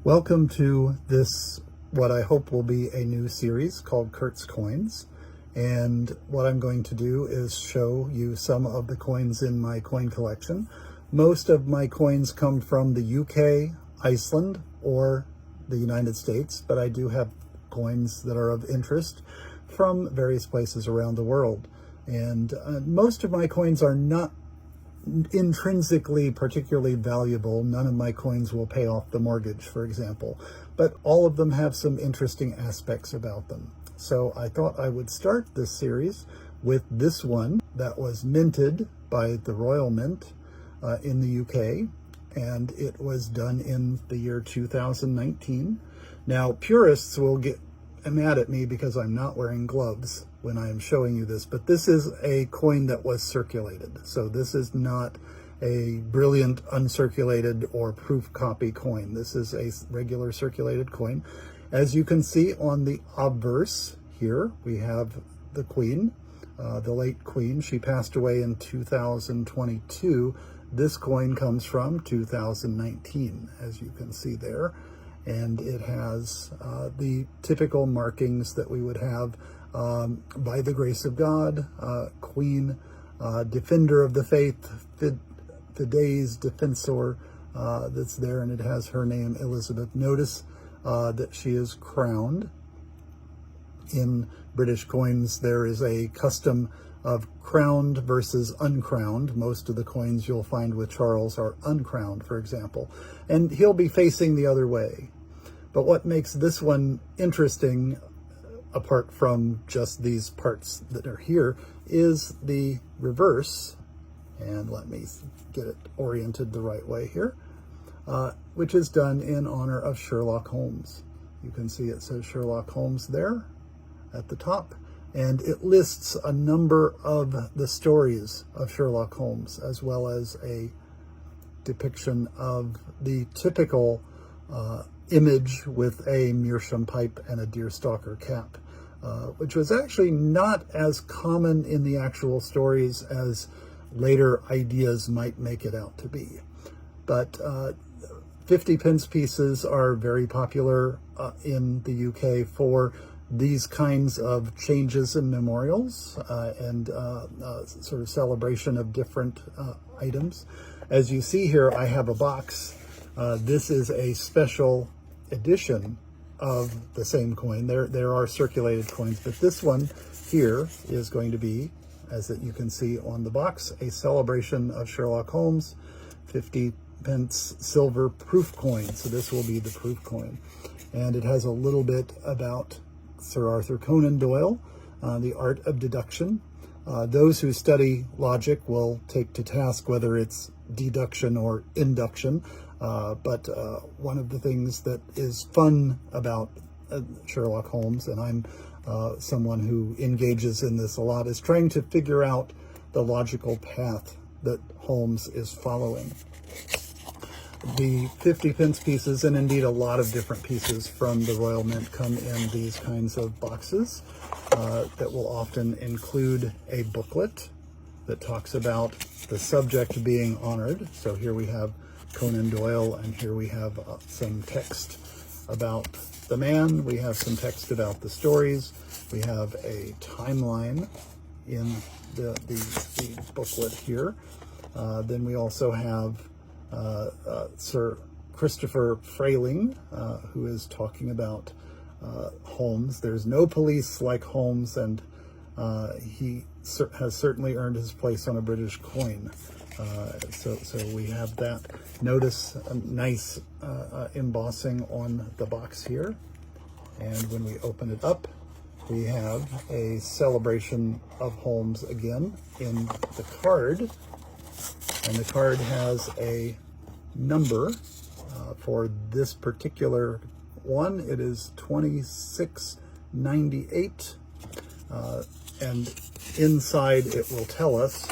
Welcome to this, what I hope will be a new series called Kurt's Coins. And what I'm going to do is show you some of the coins in my coin collection. Most of my coins come from the UK, Iceland, or the United States, but I do have coins that are of interest from various places around the world. And most of my coins are not intrinsically particularly valuable. None of my coins will pay off the mortgage, for example, but all of them have some interesting aspects about them. So I thought I would start this series with this one that was minted by the Royal Mint in the UK, and it was done in the year 2019. Now, purists will get mad at me because I'm not wearing gloves when I am showing you this, but this is a coin that was circulated. So this is not a brilliant uncirculated or proof copy coin. This is a regular circulated coin. As you can see on the obverse here, we have the Queen, the late Queen. She passed away in 2022. This coin comes from 2019, as you can see there. And it has the typical markings that we would have by the grace of God, Queen, Defender of the Faith, Fides Defensor, that's there, and it has her name, Elizabeth. Notice that she is crowned. In British coins, there is a custom of crowned versus uncrowned. Most of the coins you'll find with Charles are uncrowned, for example, and he'll be facing the other way. But what makes this one interesting, apart from just these parts that are here, is the reverse. And let me get it oriented the right way here, which is done in honor of Sherlock Holmes. You can see it says Sherlock Holmes there at the top, and it lists a number of the stories of Sherlock Holmes, as well as a depiction of the typical image with a meerschaum pipe and a deerstalker cap, which was actually not as common in the actual stories as later ideas might make it out to be. But 50 pence pieces are very popular in the UK for these kinds of changes in memorials and sort of celebration of different items. As you see here, I have a box. This is a special edition of the same coin. There are circulated coins, but this one here is going to be, as you can see on the box, a celebration of Sherlock Holmes, 50 pence silver proof coin. So this will be the proof coin. And it has a little bit about Sir Arthur Conan Doyle, the art of deduction. Those who study logic will take to task whether it's deduction or induction. But one of the things that is fun about Sherlock Holmes, and I'm someone who engages in this a lot, is trying to figure out the logical path that Holmes is following. The 50 pence pieces, and indeed a lot of different pieces from the Royal Mint, come in these kinds of boxes that will often include a booklet that talks about the subject being honored. So here we have Conan Doyle, and here we have some text about the man. We have some text about the stories. We have a timeline in the booklet here. Then we also have Sir Christopher Frayling, who is talking about Holmes. There's no police like Holmes, and he has certainly earned his place on a British coin. So we have that. Notice a nice embossing on the box here. And when we open it up, we have a celebration of Holmes again in the card. And the card has a number for this particular one. It is 2698. And inside it will tell us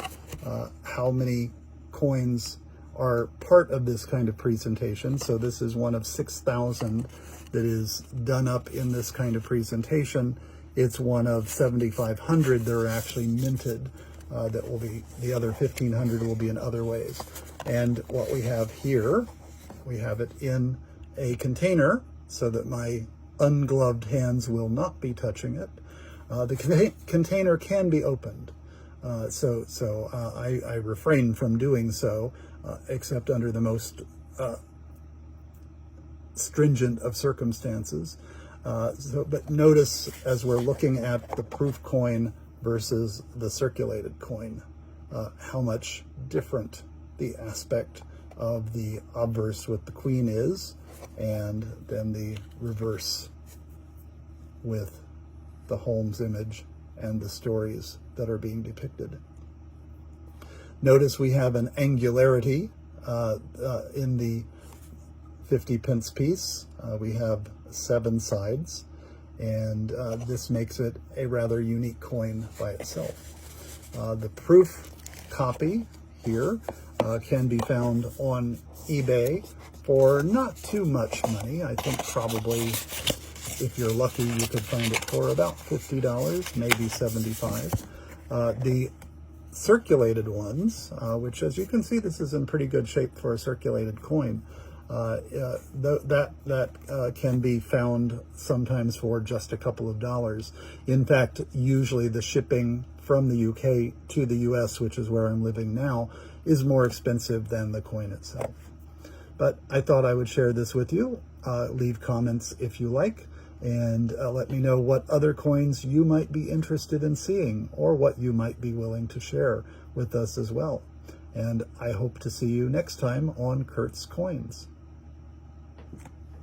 how many coins are part of this kind of presentation. So this is one of 6,000 that is done up in this kind of presentation. It's one of 7,500 that are actually minted. That will be, the other 1,500 will be in other ways. And what we have here, we have it in a container so that my ungloved hands will not be touching it. The container can be opened. I refrain from doing so, except under the most stringent of circumstances. But notice, as we're looking at the proof coin versus the circulated coin, how much different the aspect of the obverse with the queen is, and then the reverse with the Holmes image and the stories that are being depicted. Notice we have an angularity in the 50-pence piece. We have 7 sides, and this makes it a rather unique coin by itself. The proof copy here can be found on eBay for not too much money. I think probably, if you're lucky, you could find it for about $50, maybe $75. The circulated ones, which, as you can see, this is in pretty good shape for a circulated coin. That can be found sometimes for just a couple of dollars. In fact, usually the shipping from the UK to the US, which is where I'm living now, is more expensive than the coin itself. But I thought I would share this with you. Leave comments if you like, and let me know what other coins you might be interested in seeing, or what you might be willing to share with us as well. And I hope to see you next time on Kurt's Coins.